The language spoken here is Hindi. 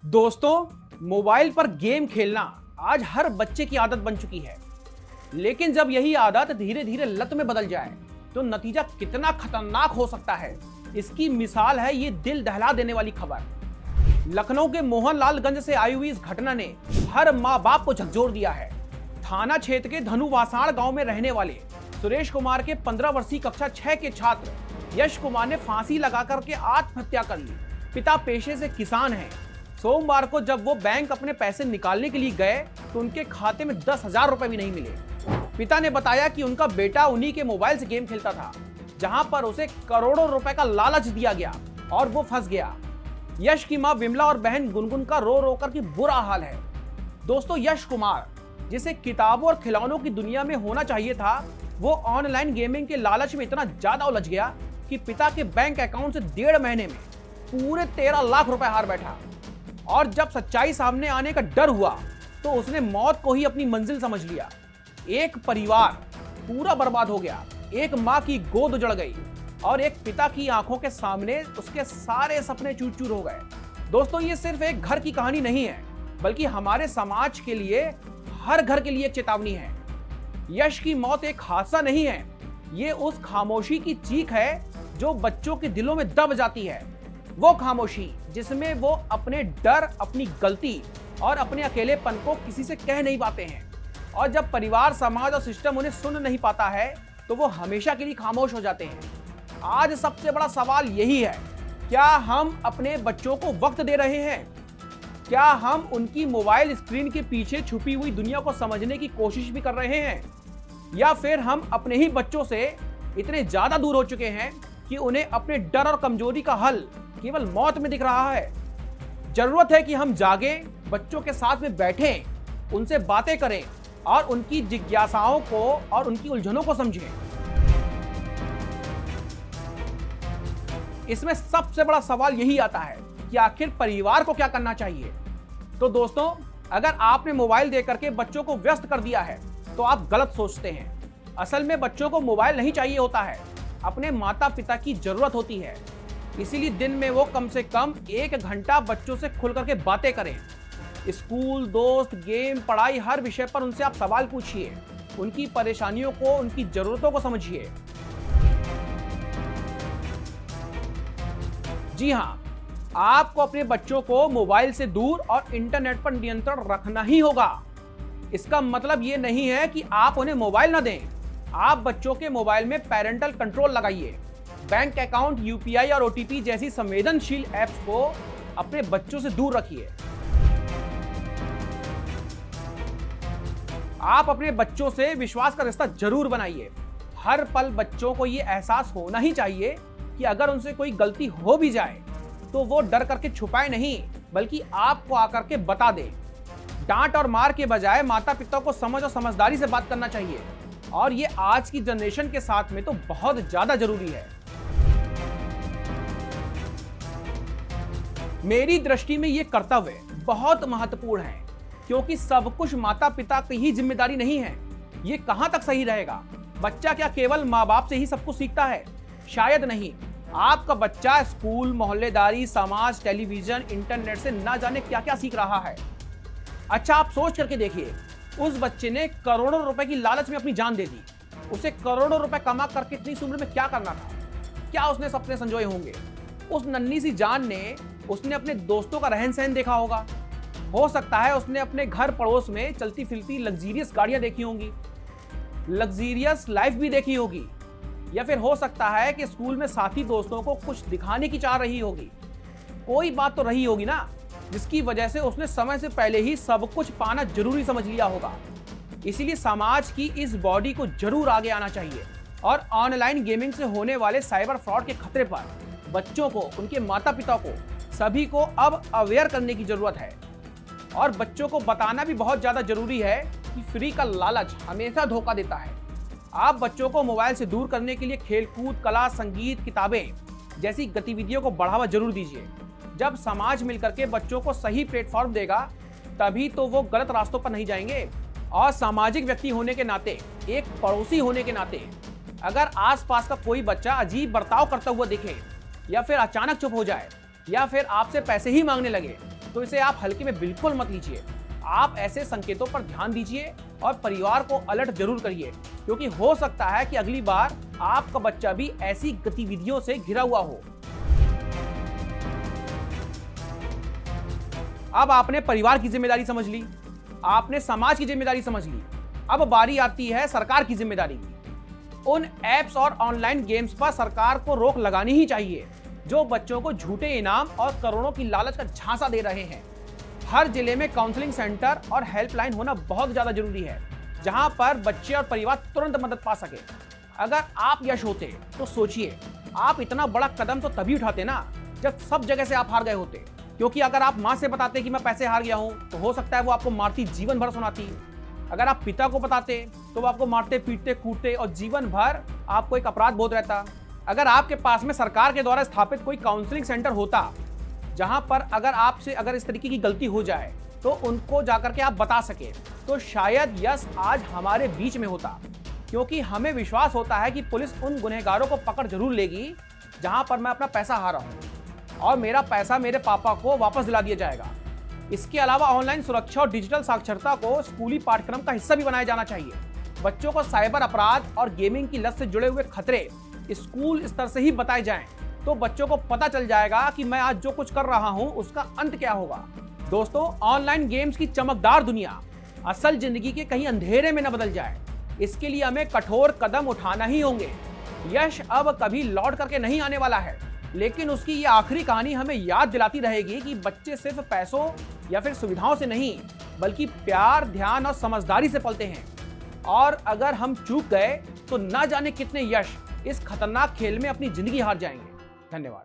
दोस्तों, मोबाइल पर गेम खेलना आज हर बच्चे की आदत बन चुकी है। लेकिन जब यही आदत धीरे धीरे लत में बदल जाए तो नतीजा कितना खतरनाक हो सकता है, इसकी मिसाल है ये दिल दहला देने वाली खबर। लखनऊ के मोहनलालगंज से आई हुई इस घटना ने हर माँ बाप को झकझोर दिया है। थाना क्षेत्र के धनुवासाण गांव में रहने वाले सुरेश कुमार के 15 वर्षीय कक्षा 6 के छात्र यश कुमार ने फांसी लगाकर के आत्महत्या कर ली। पिता पेशे से किसान हैं। सोमवार को जब वो बैंक अपने पैसे निकालने के लिए गए तो उनके खाते में 10,000 रुपए भी नहीं मिले। पिता ने बताया कि उनका बेटा उन्हीं के मोबाइल से गेम खेलता था, जहां पर उसे करोड़ों रुपए का लालच दिया गया और वो फंस गया। यश की मां विमला और बहन गुनगुन का रो रो कर के बुरा हाल है। दोस्तों, यश कुमार, जिसे किताबों और खिलौनों की दुनिया में होना चाहिए था, वो ऑनलाइन गेमिंग के लालच में इतना ज्यादा उलझ गया कि पिता के बैंक अकाउंट से 1.5 महीने में पूरे 13 लाख रुपए हार बैठा। और जब सच्चाई सामने आने का डर हुआ तो उसने मौत को ही अपनी मंजिल समझ लिया। एक परिवार पूरा बर्बाद हो गया, एक माँ की गोद उजड़ गई और एक पिता की आंखों के सामने उसके सारे सपने चूर चूर हो गए। दोस्तों, ये सिर्फ एक घर की कहानी नहीं है, बल्कि हमारे समाज के लिए, हर घर के लिए एक चेतावनी है। यश की मौत एक हादसा नहीं है, ये उस खामोशी की चीख है जो बच्चों के दिलों में दब जाती है। वो खामोशी जिसमें वो अपने डर, अपनी गलती और अपने अकेलेपन को किसी से कह नहीं पाते हैं। और जब परिवार, समाज और सिस्टम उन्हें सुन नहीं पाता है तो वो हमेशा के लिए खामोश हो जाते हैं। आज सबसे बड़ा सवाल यही है, क्या हम अपने बच्चों को वक्त दे रहे हैं? क्या हम उनकी मोबाइल स्क्रीन के पीछे छुपी हुई दुनिया को समझने की कोशिश भी कर रहे हैं? या फिर हम अपने ही बच्चों से इतने ज्यादा दूर हो चुके हैं कि उन्हें अपने डर और कमजोरी का हल केवल मौत में दिख रहा है? जरूरत है कि हम जागें, बच्चों के साथ में बैठें, उनसे बातें करें और उनकी जिज्ञासाओं को और उनकी उलझनों को समझें। इसमें सबसे बड़ा सवाल यही आता है कि आखिर परिवार को क्या करना चाहिए। तो दोस्तों, अगर आपने मोबाइल देकर के बच्चों को व्यस्त कर दिया है तो आप गलत सोचते हैं। असल में बच्चों को मोबाइल नहीं चाहिए होता है, अपने माता पिता की जरूरत होती है। इसीलिए दिन में वो कम से कम 1 घंटा बच्चों से खुल करके बातें करें। स्कूल, दोस्त, गेम, पढ़ाई, हर विषय पर उनसे आप सवाल पूछिए, उनकी परेशानियों को, उनकी जरूरतों को समझिए। जी हाँ, आपको अपने बच्चों को मोबाइल से दूर और इंटरनेट पर नियंत्रण रखना ही होगा। इसका मतलब ये नहीं है कि आप उन्हें मोबाइल ना दें। आप बच्चों के मोबाइल में पेरेंटल कंट्रोल लगाइए। बैंक अकाउंट, यूपीआई और ओटीपी जैसी संवेदनशील ऐप्स को अपने बच्चों से दूर रखिए। आप अपने बच्चों से विश्वास का रिश्ता जरूर बनाइए। हर पल बच्चों को यह एहसास होना ही चाहिए कि अगर उनसे कोई गलती हो भी जाए तो वो डर करके छुपाए नहीं, बल्कि आपको आकर के बता दे। डांट और मार के बजाय माता पिता को समझ और समझदारी से बात करना चाहिए, और ये आज की जनरेशन के साथ में तो बहुत ज्यादा जरूरी है। मेरी दृष्टि में ये कर्तव्य बहुत महत्वपूर्ण है, क्योंकि सब कुछ माता पिता की ही जिम्मेदारी नहीं है। ये कहां तक सही रहेगा? बच्चा क्या केवल माँ बाप से ही सब कुछ सीखता है? शायद नहीं। आपका बच्चा स्कूल, मोहल्लेदारी, समाज, टेलीविजन, इंटरनेट से ना जाने क्या क्या सीख रहा है। अच्छा, आप सोच करके देखिए, उस बच्चे ने करोड़ों रुपए की लालच में अपनी जान दे दी। उसे करोड़ों रुपए कमा करके इतनी उम्र में क्या करना था? क्या उसने सपने संजोए होंगे? उस नन्ही सी जान ने उसने अपने दोस्तों का रहन सहन देखा होगा। हो सकता है उसने अपने घर पड़ोस में चलती फिरती लग्जीरियस गाड़ियां देखी होंगी, लग्जीरियस लाइफ भी देखी होगी। या फिर हो सकता है कि स्कूल में साथी दोस्तों को कुछ दिखाने की चाह रही होगी। कोई बात तो रही होगी ना, जिसकी वजह से उसने समय से पहले ही सब कुछ पाना जरूरी समझ लिया होगा। इसीलिए समाज की इस बॉडी को जरूर आगे आना चाहिए और ऑनलाइन गेमिंग से होने वाले साइबर फ्रॉड के खतरे पर बच्चों को, उनके माता पिता को, सभी को अब अवेयर करने की जरूरत है। और बच्चों को बताना भी बहुत ज्यादा जरूरी है कि फ्री का लालच हमेशा धोखा देता है। आप बच्चों को मोबाइल से दूर करने के लिए खेलकूद, कला, संगीत, किताबें जैसी गतिविधियों को बढ़ावा जरूर दीजिए। जब समाज मिलकर के बच्चों को सही प्लेटफॉर्म देगा, तभी तो वो गलत रास्तों पर नहीं जाएंगे। और सामाजिक व्यक्ति होने के नाते, एक पड़ोसी होने के नाते, अगर आसपास का कोई बच्चा अजीब बर्ताव करता हुआ दिखे, या फिर अचानक चुप हो जाए, या फिर आपसे पैसे ही मांगने लगे, तो इसे आप हल्के में बिल्कुल मत लीजिए। आप ऐसे संकेतों पर ध्यान दीजिए और परिवार को अलर्ट जरूर करिए, क्योंकि हो सकता है कि अगली बार आपका बच्चा भी ऐसी गतिविधियों से घिरा हुआ हो। अब आपने परिवार की जिम्मेदारी समझ ली, आपने समाज की जिम्मेदारी समझ ली। अब बारी आती है सरकार की जिम्मेदारी की। उन ऐप्स और ऑनलाइन गेम्स पर सरकार को रोक लगानी ही चाहिए जो बच्चों को झूठे इनाम और करोड़ों की लालच का झांसा दे रहे हैं। हर जिले में काउंसलिंग सेंटर और हेल्पलाइन होना बहुत ज्यादा जरूरी है, जहां पर बच्चे और परिवार तुरंत मदद पा सके। अगर आप यश होते तो सोचिए, आप इतना बड़ा कदम तो तभी उठाते ना जब सब जगह से आप हार गए होते। क्योंकि अगर आप माँ से बताते कि मैं पैसे हार गया हूं, तो हो सकता है वो आपको मारती जीवन भर सुनाती। अगर आप पिता को बताते तो वो आपको मारते पीटते कूटते और जीवन भर आपको एक अपराध बोध रहता। अगर आपके पास में सरकार के द्वारा स्थापित कोई काउंसलिंग सेंटर होता, जहां पर अगर इस तरीके की गलती हो जाए तो उनको जाकर के आप बता सके, तो शायद यश आज हमारे बीच में होता। क्योंकि हमें विश्वास होता है कि पुलिस उन गुनहगारों को पकड़ जरूर लेगी जहां पर मैं अपना पैसा हारा हूं, और मेरा पैसा मेरे पापा को वापस दिला दिया जाएगा। इसके अलावा ऑनलाइन सुरक्षा और डिजिटल साक्षरता को स्कूली पाठ्यक्रम का हिस्सा भी बनाया जाना चाहिए। बच्चों को साइबर अपराध और गेमिंग की लत से जुड़े हुए खतरे स्कूल स्तर से ही बताए जाएं, तो बच्चों को पता चल जाएगा कि मैं आज जो कुछ कर रहा हूं उसका अंत क्या होगा। दोस्तों, ऑनलाइन गेम्स की चमकदार दुनिया असल जिंदगी के कहीं अंधेरे में न बदल जाए, इसके लिए हमें कठोर कदम उठाना ही होंगे। यश अब कभी लौट करके नहीं आने वाला है, लेकिन उसकी ये आखिरी कहानी हमें याद दिलाती रहेगी कि बच्चे सिर्फ पैसों या फिर सुविधाओं से नहीं, बल्कि प्यार, ध्यान और समझदारी से पलते हैं। और अगर हम चूक गए तो ना जाने कितने यश इस खतरनाक खेल में अपनी जिंदगी हार जाएंगे। धन्यवाद।